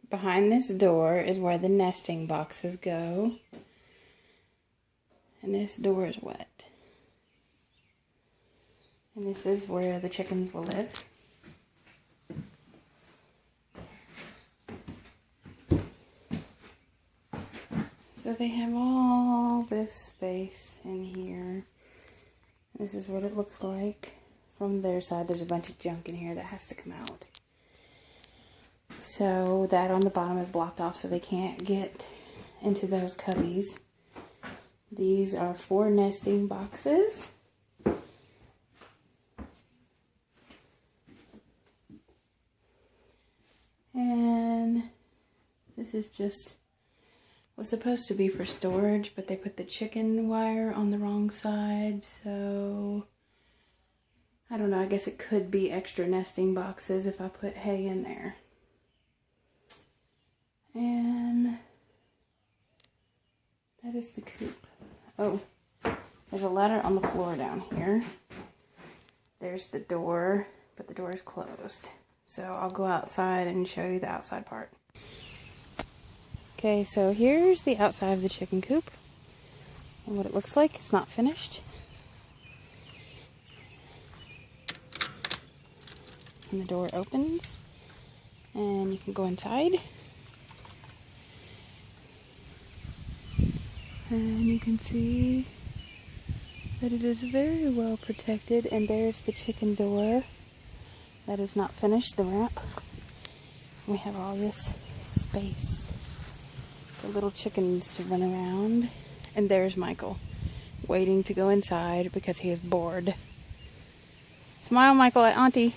behind this door is where the nesting boxes go. And this door is wet. And this is where the chickens will live. So they have all this space in here. This is what it looks like from their side. There's a bunch of junk in here that has to come out. So that on the bottom is blocked off so they can't get into those cubbies. These are 4 nesting boxes. And this is just, was supposed to be for storage, but they put the chicken wire on the wrong side, so I don't know, I guess it could be extra nesting boxes if I put hay in there. And that is the coop. Oh, there's a ladder on the floor down here. There's the door, but the door is closed. So I'll go outside and show you the outside part. Okay, so here's the outside of the chicken coop and what it looks like. It's not finished. And the door opens and you can go inside. And you can see that it is very well protected, and there's the chicken door. That is not finished, the ramp. We have all this space for little chickens to run around. And there's Michael, waiting to go inside because he is bored. Smile, Michael, at Auntie.